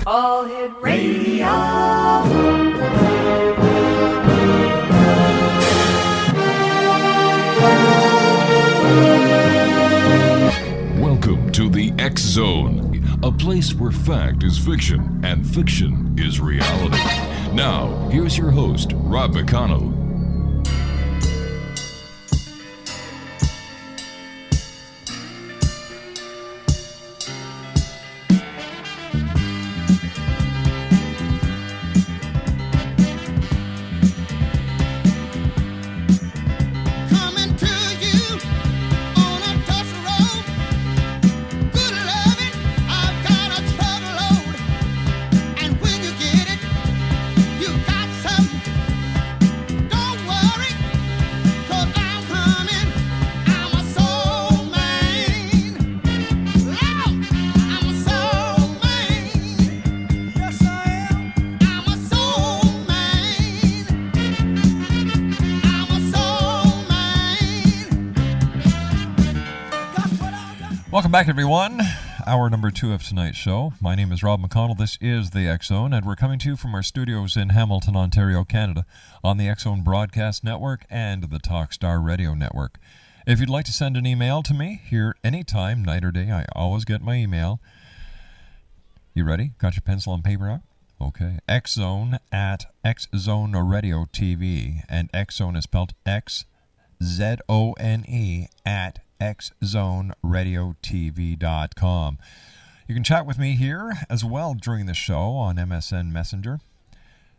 All Hit Radio. Welcome to the X Zone, a place where fact is fiction and fiction is reality. Now, here's your host, Rob McConnell. Welcome back, everyone. Hour number 2 of tonight's show. My name is Rob McConnell. This is the X Zone, and we're coming to you from our studios in Hamilton, Ontario, Canada, on the X Zone Broadcast Network and the Talkstar Radio Network. If you'd like to send an email to me here anytime, night or day, I always get my email. You ready? Got your pencil and paper out? Okay. Xzone at Xzone Radio TV, and Xzone is spelled Xzone at xzoneradiotv.com. You can chat with me here as well during the show on MSN Messenger.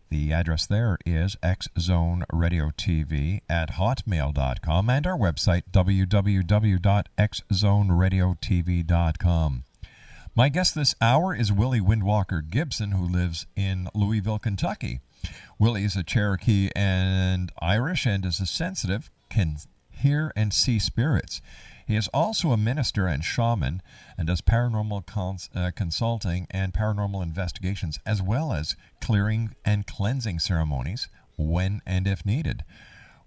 The address there is xzoneradiotv at hotmail.com, and our website www.xzoneradiotv.com. My guest this hour is Willie Windwalker Gibson, who lives in Louisville, Kentucky. Willie is a Cherokee and Irish and is a sensitive, can hear and see spirits. He is also a minister and shaman and does paranormal consulting and paranormal investigations, as well as clearing and cleansing ceremonies when and if needed.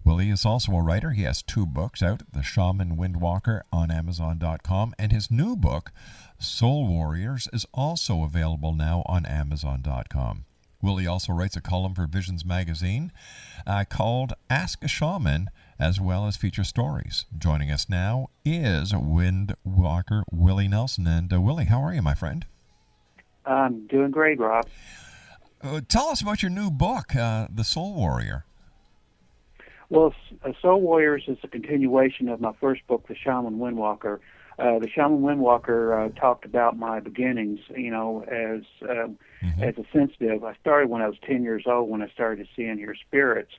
Willie is also a writer. He has 2 books out, The Shaman Windwalker on Amazon.com, and his new book, Soul Warriors, is also available now on Amazon.com. Willie also writes a column for Visions magazine called Ask a Shaman, as well as feature stories. Joining us now is Windwalker Willie Nelson. And Willie, how are you, my friend? I'm doing great, Rob. Tell us about your new book, The Soul Warrior. Well, Soul Warriors is a continuation of my first book, The Shaman Windwalker. The Shaman Windwalker talked about my beginnings, as a sensitive. I started when I was 10 years old when I started to see and hear spirits.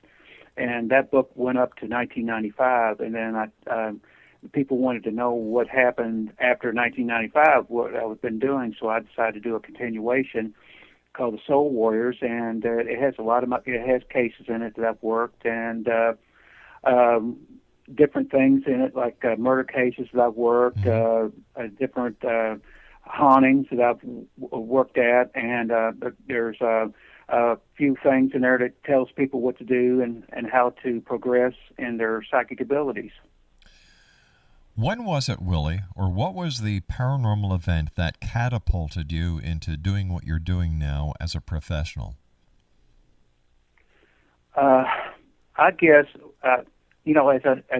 And that book went up to 1995, and then people wanted to know what happened after 1995, what I've been doing, so I decided to do a continuation called The Soul Warriors, and it has it has cases in it that I've worked, and different things in it, like murder cases that I've worked, different hauntings that I've worked at, and there's a few things in there that tells people what to do and how to progress in their psychic abilities. When was it, Willie, or what was the paranormal event that catapulted you into doing what you're doing now as a professional? I guess, as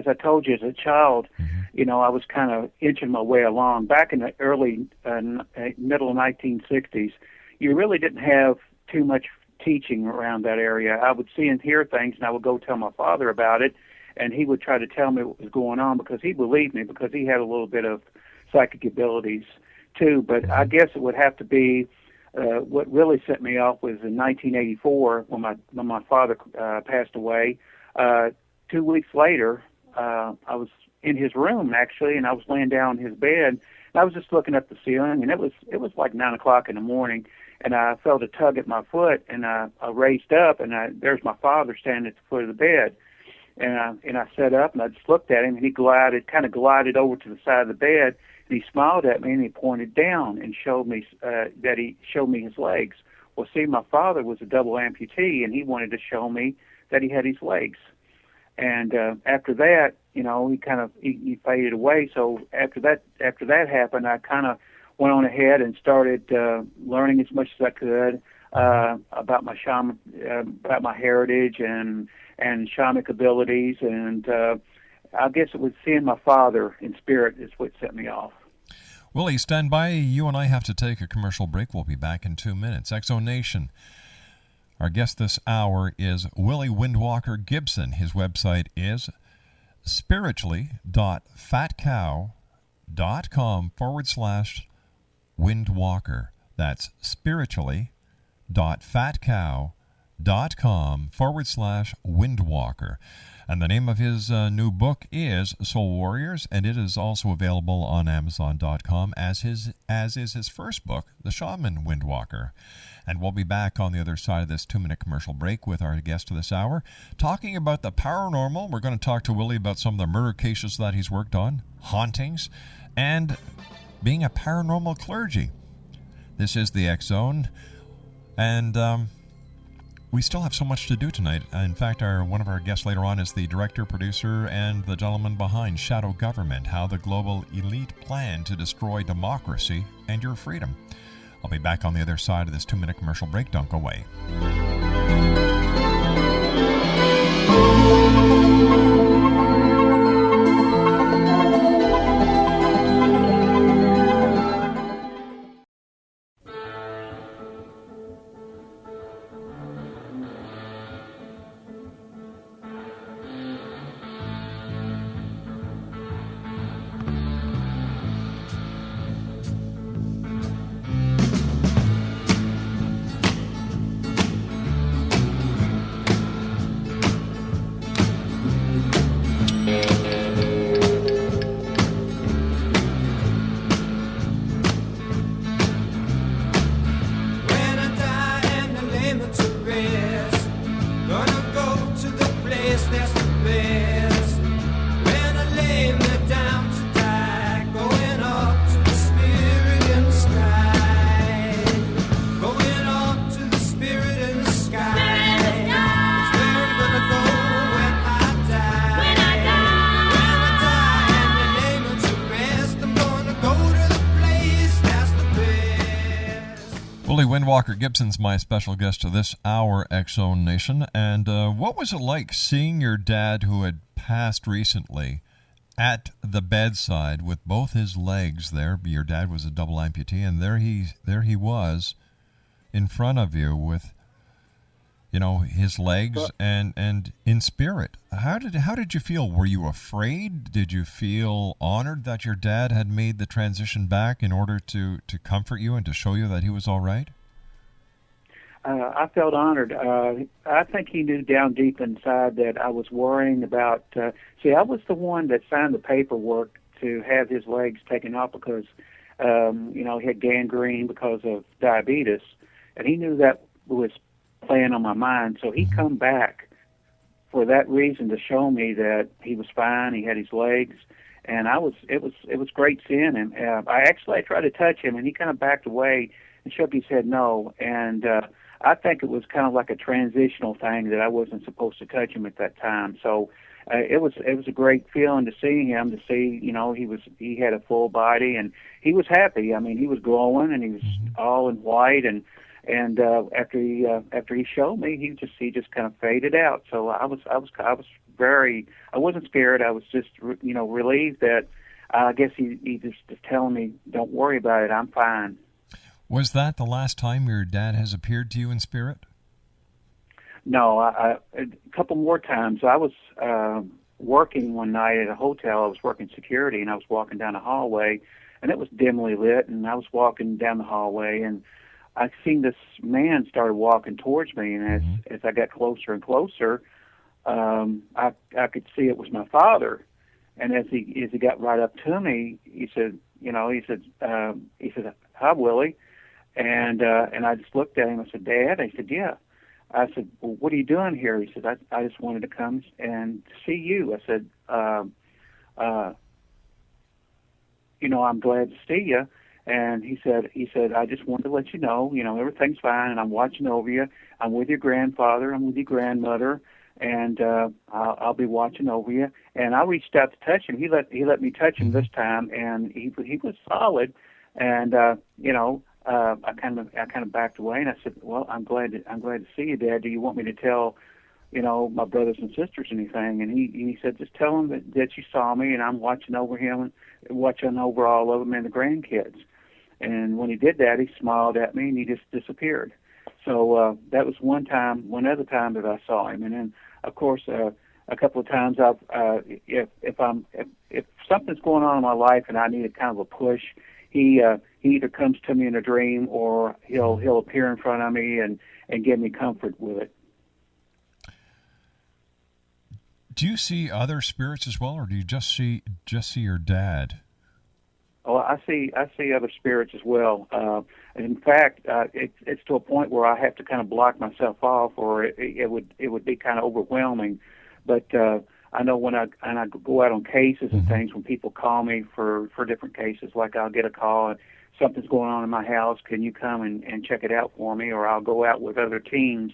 I told you, as a child, I was kind of inching my way along. Back in the early, middle of 1960s, you really didn't have too much teaching around that area. I would see and hear things, and I would go tell my father about it, and he would try to tell me what was going on because he believed me, because he had a little bit of psychic abilities too. But I guess it would have to be what really set me off was in 1984 when my father passed away. 2 weeks later, I was in his room actually, and I was laying down in his bed, and I was just looking up the ceiling, and it was like 9 o'clock in the morning. And I felt a tug at my foot, and I raised up, and there's my father standing at the foot of the bed. And I sat up, and I just looked at him, and he kind of glided over to the side of the bed, and he smiled at me, and he pointed down and showed me his legs. Well, see, my father was a double amputee, and he wanted to show me that he had his legs. And after that, he faded away. So after that happened, I kind of went on ahead and started learning as much as I could about my shaman, about my heritage and shamanic abilities, and I guess it was seeing my father in spirit is what set me off. Willie, stand by. You and I have to take a commercial break. We'll be back in 2 minutes. Exo Nation. Our guest this hour is Willie Windwalker Gibson. His website is spiritually.fatcow.com/Windwalker. That's spiritually.fatcow.com/Windwalker. And the name of his new book is Soul Warriors, and it is also available on Amazon.com, as is his first book, The Shaman Windwalker. And we'll be back on the other side of this 2-minute commercial break with our guest this hour, talking about the paranormal. We're going to talk to Willie about some of the murder cases that he's worked on, hauntings, and being a paranormal clergy. This is the X Zone, and we still have so much to do tonight. In fact, one of our guests later on is the director, producer, and the gentleman behind Shadow Government, how the global elite plan to destroy democracy and your freedom. I'll be back on the other side of this 2-minute commercial break. Don't go away. Willie Windwalker Gibson's my special guest to this hour, X-Zone Nation. And what was it like seeing your dad, who had passed recently, at the bedside with both his legs there? Your dad was a double amputee, and there he was in front of you with, you know, his legs and in spirit. How did you feel? Were you afraid? Did you feel honored that your dad had made the transition back in order to comfort you and to show you that he was all right? I felt honored. I think he knew down deep inside that I was worrying about... I was the one that signed the paperwork to have his legs taken off because, he had gangrene because of diabetes, and he knew that was playing on my mind, so he come back for that reason, to show me that he was fine, he had his legs, and it was great seeing him. I tried to touch him, and he kind of backed away and shook his head no, and I think it was kind of like a transitional thing that I wasn't supposed to touch him at that time. So it was a great feeling to see him, to see, he had a full body, and he was happy. I mean, he was glowing, and he was all in white, and after he showed me, he just kind of faded out. So I wasn't scared. I was just relieved that I guess he just is telling me, don't worry about it, I'm fine. Was that the last time your dad has appeared to you in spirit? No, a couple more times. I was working one night at a hotel. I was working security, and I was walking down a hallway, and it was dimly lit, and I was walking down the hallway, and I seen this man started walking towards me, and as I got closer and closer, I could see it was my father. And as he got right up to me, he said, "Hi, Willie," and I just looked at him. I said, "Dad?" I said, "Yeah." I said, "Well, what are you doing here?" He said, I just wanted to come and see you." I said, "I'm glad to see you." And he said, "I just wanted to let you know, everything's fine, and I'm watching over you. I'm with your grandfather, I'm with your grandmother, and I'll be watching over you." And I reached out to touch him. He let me touch him this time, and he was solid. And I kind of backed away, and I said, "Well, I'm glad to see you, Dad. Do you want me to tell, my brothers and sisters anything?" And he said, "Just tell them that you saw me, and I'm watching over him, and watching over all of them and the grandkids." And when he did that, he smiled at me, and he just disappeared. So that was one other time that I saw him. And then, of course, a couple of times if something's going on in my life and I need a kind of a push, he either comes to me in a dream, or he'll appear in front of me and give me comfort with it. Do you see other spirits as well, or do you just see your dad? Oh, I see other spirits as well. In fact, it's to a point where I have to kind of block myself off, or it would be kind of overwhelming. But I know when I go out on cases and things, when people call me for different cases, like I'll get a call and something's going on in my house, can you come and check it out for me? Or I'll go out with other teams.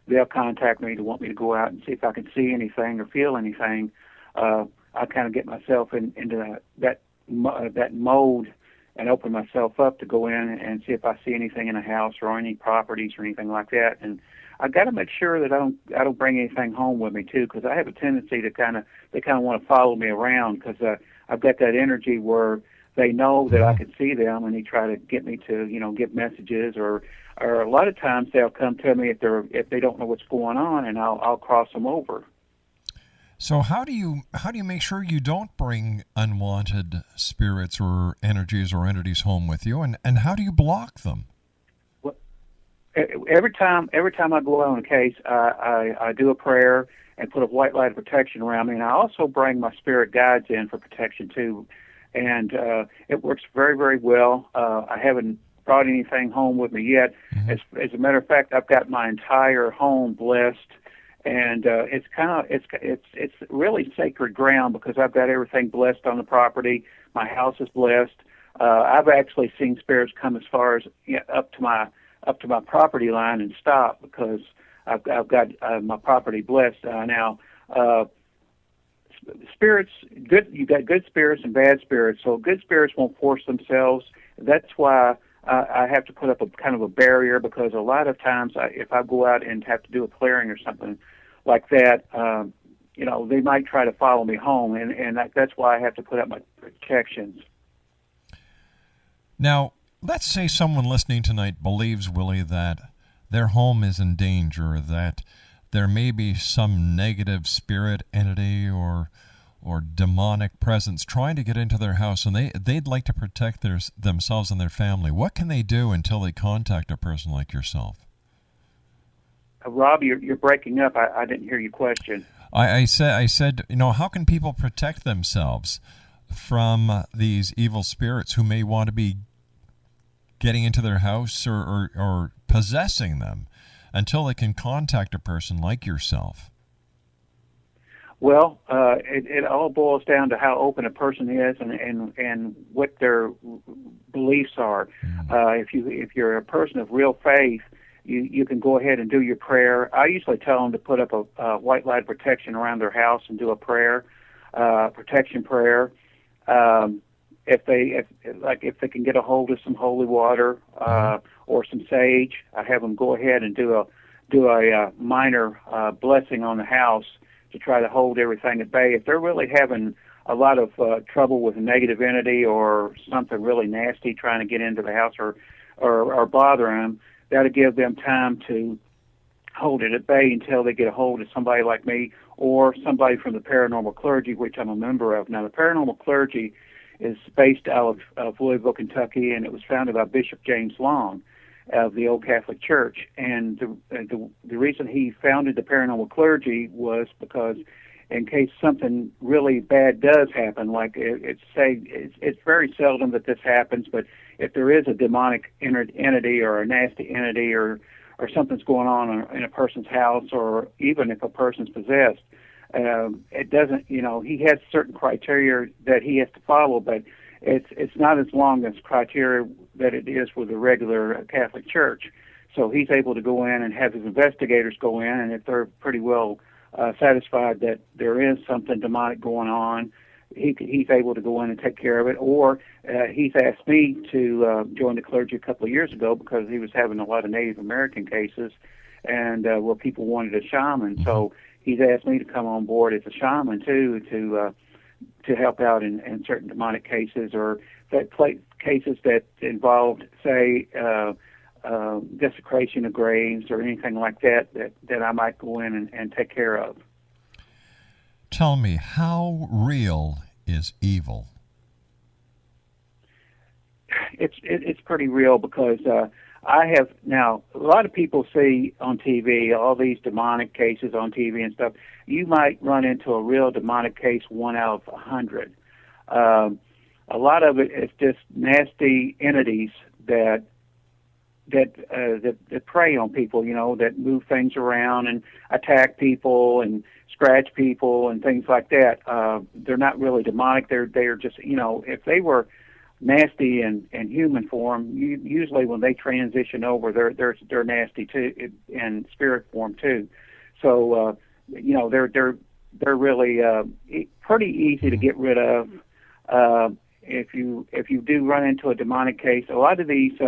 They'll contact me to want me to go out and see if I can see anything or feel anything. I kind of get myself into that mode and open myself up to go in and see if I see anything in the house or any properties or anything like that. And I got to make sure that I don't bring anything home with me too, because I have a tendency to they kind of want to follow me around, because I've got that energy where they know that I can see them, and they try to get me to give messages, or a lot of times they'll come to me if they don't know what's going on, and I'll cross them over. So how do you make sure you don't bring unwanted spirits or energies or entities home with you, and how do you block them? Well, every time I go out on a case, I do a prayer and put a white light of protection around me, and I also bring my spirit guides in for protection too, and it works very, very well. I haven't brought anything home with me yet. As a matter of fact, I've got my entire home blessed. And it's really sacred ground, because I've got everything blessed on the property. My house is blessed. I've actually seen spirits come as far as up to my property line and stop, because I've got my property blessed. Now, spirits, you got good spirits and bad spirits. So good spirits won't force themselves. That's why I have to put up a kind of a barrier, because a lot of times if I go out and have to do a clearing or something like that, they might try to follow me home, and that's why I have to put up my protections. Now, let's say someone listening tonight believes, Willie, that their home is in danger, that there may be some negative spirit entity or demonic presence trying to get into their house, and they'd like to protect themselves and their family. What can they do until they contact a person like yourself? Rob, you're breaking up. I didn't hear your question. I said, how can people protect themselves from these evil spirits who may want to be getting into their house or possessing them until they can contact a person like yourself? Well, it all boils down to how open a person is and what their beliefs are. If you're a person of real faith, you can go ahead and do your prayer. I usually tell them to put up a white light of protection around their house and do a prayer, protection prayer. If they can get a hold of some holy water or some sage, I have them go ahead and do a minor blessing on the house to try to hold everything at bay. If they're really having a lot of trouble with a negative entity or something really nasty trying to get into the house or bother them, that'll give them time to hold it at bay until they get a hold of somebody like me or somebody from the Paranormal Clergy, which I'm a member of. Now, the Paranormal Clergy is based out of Louisville, Kentucky, and it was founded by Bishop James Long of the Old Catholic Church. And the reason he founded the Paranormal Clergy was because in case something really bad does happen, like it's very seldom that this happens, but if there is a demonic entity or a nasty entity or something's going on in a person's house, or even if a person's possessed, it doesn't, he has certain criteria that he has to follow, but it's not as long as criteria that it is with the regular Catholic Church. So he's able to go in and have his investigators go in, and if they're pretty well satisfied that there is something demonic going on, he's able to go in and take care of it. Or he's asked me to join the clergy a couple of years ago because he was having a lot of Native American cases, and where people wanted a shaman. So he's asked me to come on board as a shaman too, to help out in certain demonic cases, or cases that involved, say, desecration of graves or anything like that I might go in and take care of. Tell me, how real is evil? It's pretty real, because I have now, a lot of people see on TV all these demonic cases on TV and stuff. You might run into a real demonic case 1 out of 100. A lot of it is just nasty entities that prey on people, that move things around and attack people and scratch people and things like that. They're not really demonic. They're just, if they were nasty in human form, usually when they transition over, they're nasty too, in spirit form too. So they're really pretty easy to get rid of. If you do run into a demonic case, a lot of these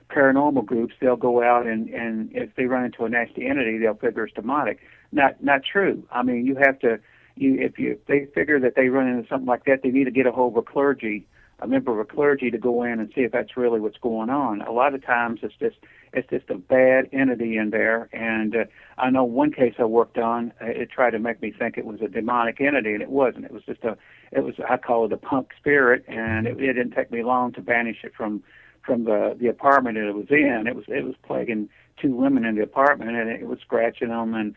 paranormal groups, they'll go out and if they run into a nasty entity, they'll figure it's demonic. Not true. I mean, you have to, if they figure that they run into something like that, they need to get a hold of a member of a clergy, to go in and see if that's really what's going on. A lot of times it's just a bad entity in there. And I know one case I worked on, it tried to make me think it was a demonic entity, and it wasn't. It was just I call it a punk spirit, and it didn't take me long to banish it from the apartment that it was in. It was plaguing 2 women in the apartment, and it was scratching them and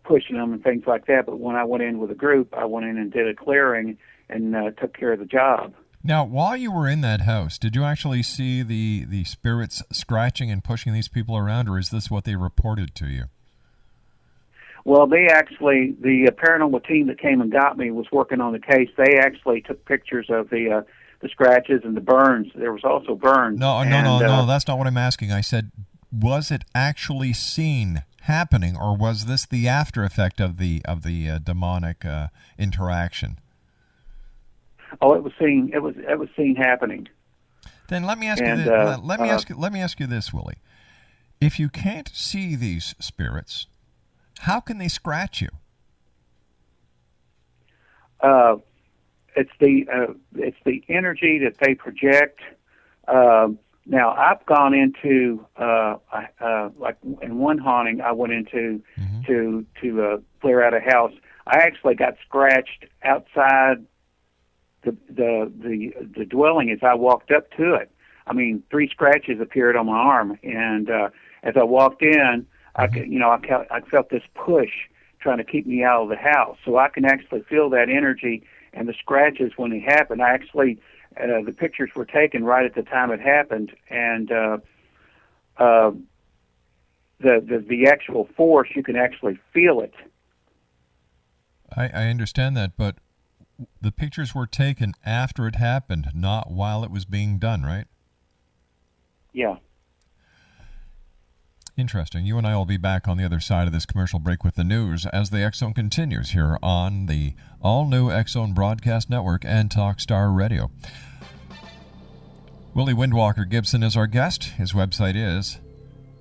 pushing them and things like that. But when I went in with a group, I went in and did a clearing and took care of the job. Now, while you were in that house, did you actually see the spirits scratching and pushing these people around, or is this what they reported to you? Well, the paranormal team that came and got me was working on the case. They actually took pictures of the scratches and the burns. There was also burns. No, that's not what I'm asking. I said, was it actually seen happening, or was this the after effect of the demonic interaction? Oh, it was seen. It was seen happening. Then let me ask you this. Let me ask you this, Willie. If you can't see these spirits, how can they scratch you? It's the energy that they project. Now, I've gone into like in one haunting, I went into to clear out a house. I actually got scratched outside the dwelling as I walked up to it. I mean, 3 scratches appeared on my arm, and as I walked in, I felt this push trying to keep me out of the house. So I can actually feel that energy and the scratches when they happen. I actually, the pictures were taken right at the time it happened, and the actual force, you can actually feel it. I understand that, but the pictures were taken after it happened, not while it was being done, right? Yeah. Interesting. You and I will be back on the other side of this commercial break with the news as the X Zone continues here on the all-new X Zone Broadcast Network and Talkstar Radio. Willie Windwalker Gibson is our guest. His website is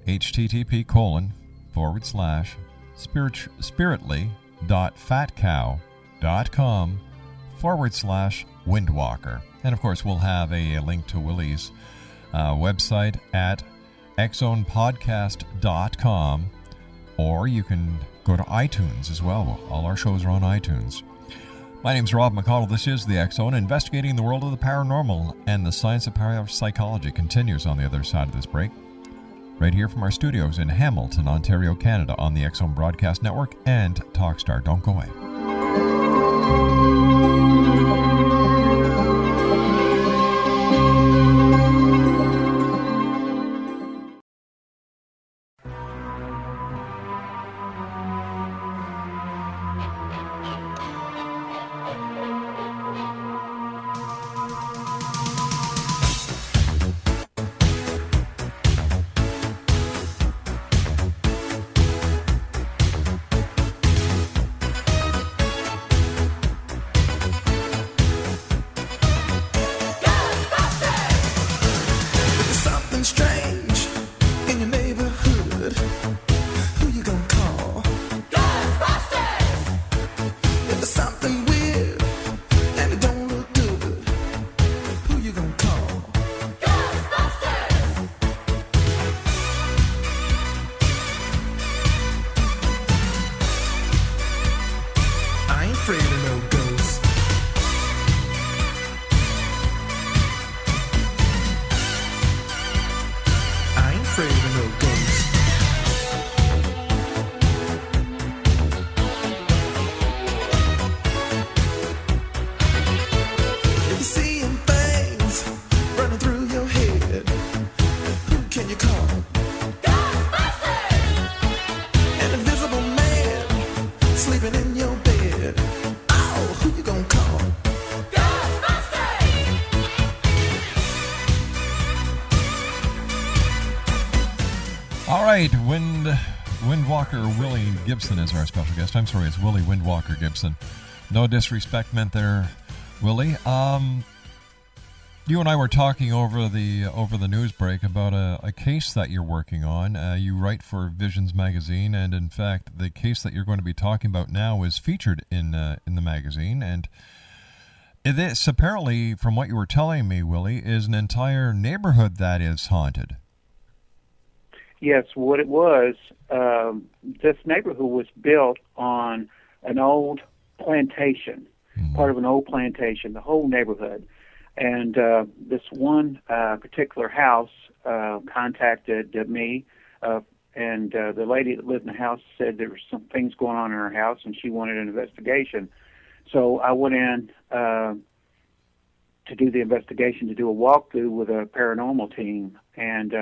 http://spiritly.fatcow.com/Windwalker. And of course, we'll have a link to Willie's website at xzonepodcast.com, or you can go to iTunes as well. All our shows are on iTunes. My name's Rob McConnell. This is the X Zone, investigating the world of the paranormal, and the science of parapsychology continues on the other side of this break. Right here from our studios in Hamilton, Ontario, Canada, on the X Zone Broadcast Network and Talkstar. Don't go away. afraid of no ghosts. If you're seeing things running through your head, who can you call? Ghostbusters! An invisible man sleeping in your bed. Oh, who you gonna call? Ghostbusters! All right, Windwalker Willie Gibson is our special guest. I'm sorry, it's Willie Windwalker Gibson. No disrespect meant there, Willie. You and I were talking over the news break about a case that you're working on. You write for Visions magazine, and in fact, the case that you're going to be talking about now is featured in the magazine. And this, apparently, from what you were telling me, Willie, is an entire neighborhood that is haunted. Yes, what it was, this neighborhood was built on an old plantation, part of an old plantation, the whole neighborhood. And this one particular house contacted me, and the lady that lived in the house said there were some things going on in her house, and she wanted an investigation. So I went in to do the investigation, to do a walkthrough with a paranormal team. And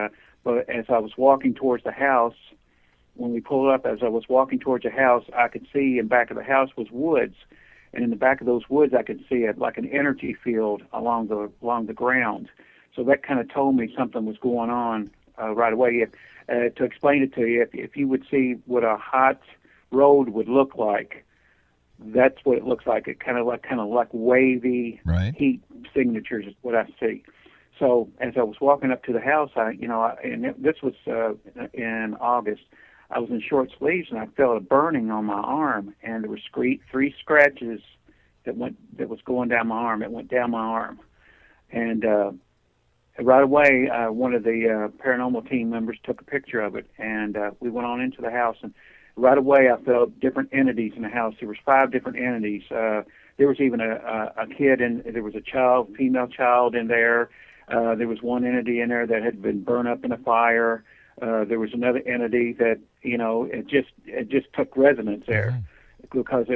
but as I was walking towards the house, when we pulled up, as I was walking towards the house, I could see in back of the house was woods. And in the back of those woods, I could see like an energy field along the ground. So that kind of told me something was going on right away. To explain it to you, if you would see what a hot road would look like, that's what it looks like. It kind of like wavy heat signatures is what I see. So as I was walking up to the house, this was in August. I was in short sleeves, and I felt a burning on my arm, and there were three scratches that was going down my arm. It went down my arm, and right away, one of the paranormal team members took a picture of it, and we went on into the house. And right away, I felt different entities in the house. There was 5 different entities. There was even a kid, and there was a female child in there. There was one entity in there that had been burned up in a fire. There was another entity that, it just took resonance there because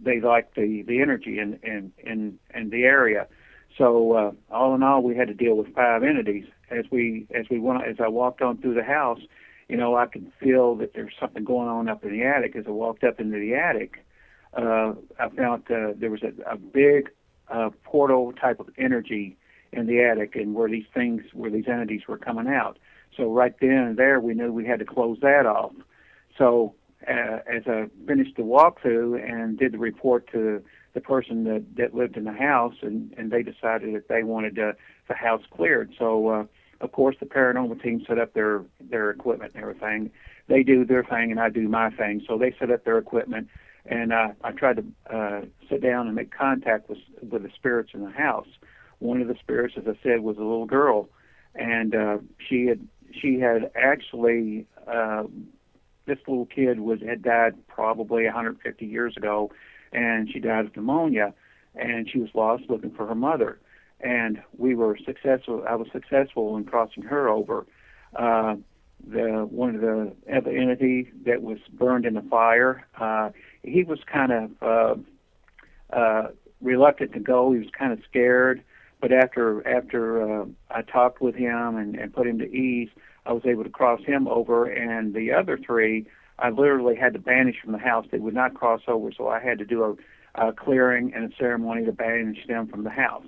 they liked the energy in the area. So all in all, we had to deal with 5 entities. As I walked on through the house, I could feel that there's something going on up in the attic. As I walked up into the attic, I found there was a big portal type of energy in the attic, and where these entities were coming out. So right then and there, we knew we had to close that off. So as I finished the walkthrough and did the report to the person that lived in the house, and they decided that they wanted the house cleared. So of course, the paranormal team set up their equipment and everything. They do their thing, and I do my thing. So they set up their equipment, and I tried to sit down and make contact with the spirits in the house. One of the spirits, as I said, was a little girl, and she had actually this little kid had died probably 150 years ago, and she died of pneumonia, and she was lost looking for her mother, and we were successful. I was successful in crossing her over. One of the other entity that was burned in the fire, he was kind of reluctant to go. He was kind of scared. But after I talked with him and put him to ease, I was able to cross him over. And the other 3, I literally had to banish from the house. They would not cross over, so I had to do a clearing and a ceremony to banish them from the house.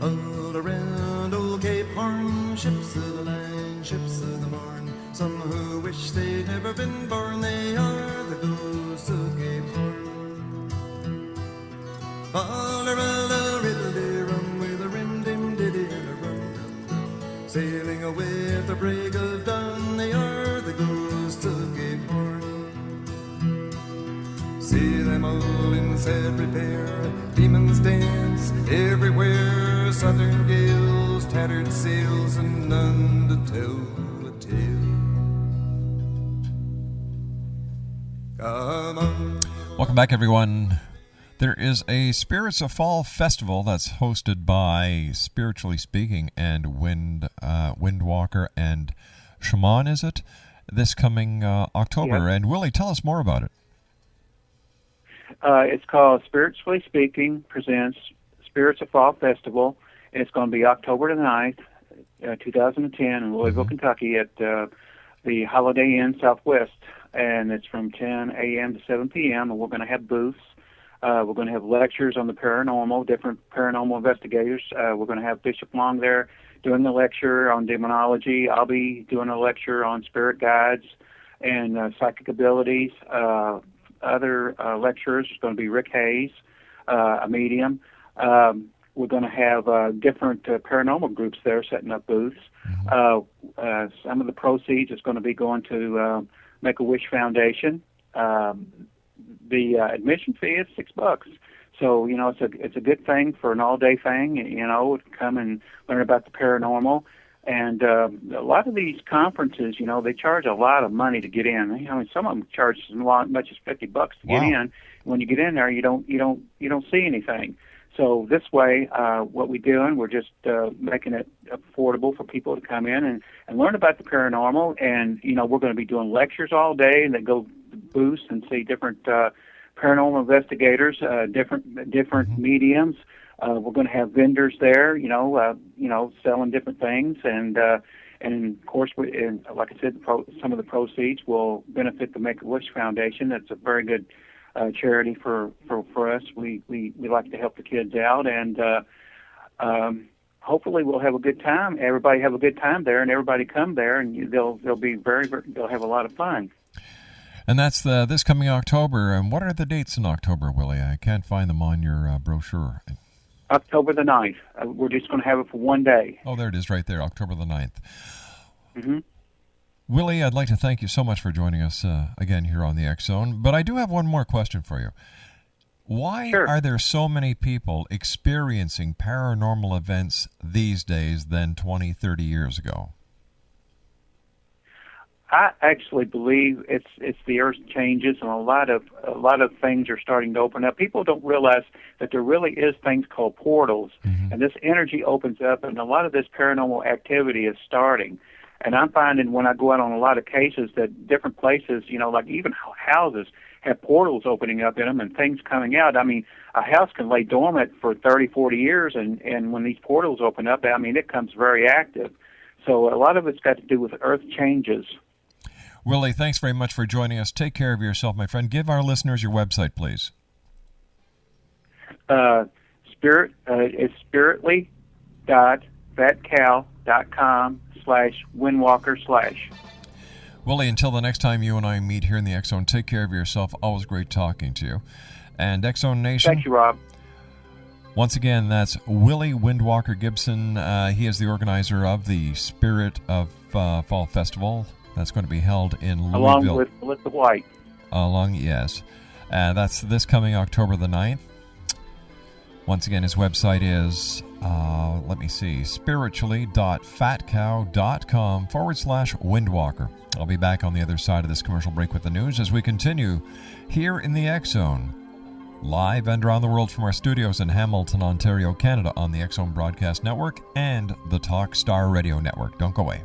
All around old Cape Horn, ships of the line, ships of the morn. Some who wish they'd never been born, they are the ghosts of Cape Horn. All around a riddle-de-rum with a rim-dim-diddy and a rum-dum-dum. Sailing away at the break of dawn, they are the ghosts of Cape Horn. See them all in sad repair, demons dance everywhere, southern gales, tattered sails, and none to tell a tale. Come on. Welcome back, everyone. There is a Spirits of Fall festival that's hosted by Spiritually Speaking and Windwalker and Shaman, is it? This coming October. Yep. And Willie, tell us more about it. It's called Spiritually Speaking presents Spirits of Fall Festival. It's going to be October the 9th, 2010 in Louisville, Kentucky at the Holiday Inn Southwest. And it's from 10 a.m. to 7 p.m. And we're going to have booths. We're going to have lectures on the paranormal, different paranormal investigators. We're going to have Bishop Long there doing a lecture on demonology. I'll be doing a lecture on spirit guides and psychic abilities. Other lecturers is going to be Rick Hayes, a medium. We're going to have different paranormal groups there setting up booths. Some of the proceeds is going to be going to Make-A-Wish Foundation. The admission fee is $6. So, you know, it's a good thing for an all-day thing, you know, to come and learn about the paranormal. And a lot of these conferences, you know, they charge a lot of money to get in. I mean, some of them charge as much as $50 to get in. When you get in there, you don't see anything. So this way, what we're doing, we're just making it affordable for people to come in and learn about the paranormal. And, you know, we're going to be doing lectures all day, and then go booths and see different paranormal investigators, different mediums. We're going to have vendors there, you know, selling different things, and of course, like I said, some of the proceeds will benefit the Make-A-Wish Foundation. That's a very good charity for us. We like to help the kids out, and hopefully we'll have a good time. Everybody have a good time there, and everybody come there, and they'll have a lot of fun. And that's this coming October. And what are the dates in October, Willie? I can't find them on your brochure. October the 9th. We're just going to have it for one day. Oh, there it is right there, October the 9th. Mm-hmm. Willie, I'd like to thank you so much for joining us again here on the X Zone. But I do have one more question for you. Why are there so many people experiencing paranormal events these days than 20, 30 years ago? I actually believe it's the earth changes, and a lot of things are starting to open up. People don't realize that there really is things called portals, and this energy opens up, and a lot of this paranormal activity is starting. And I'm finding when I go out on a lot of cases that different places, you know, like even houses have portals opening up in them and things coming out. I mean, a house can lay dormant for 30, 40 years, and when these portals open up, I mean, it comes very active. So a lot of it's got to do with earth changes. Willie, thanks very much for joining us. Take care of yourself, my friend. Give our listeners your website, please. It's spiritly.fatcow.com/windwalker/. Willie, until the next time you and I meet here in the X Zone, take care of yourself. Always great talking to you. And X Zone Nation. Thank you, Rob. Once again, that's Willie Windwalker Gibson. He is the organizer of the Spirit of Fall Festival. That's going to be held in Louisville. Along with Melissa White. Yes. That's this coming October the 9th. Once again, his website is, spiritually.fatcow.com/Windwalker. I'll be back on the other side of this commercial break with the news as we continue here in the X Zone, live and around the world from our studios in Hamilton, Ontario, Canada, on the X Zone Broadcast Network and the Talk Star Radio Network. Don't go away.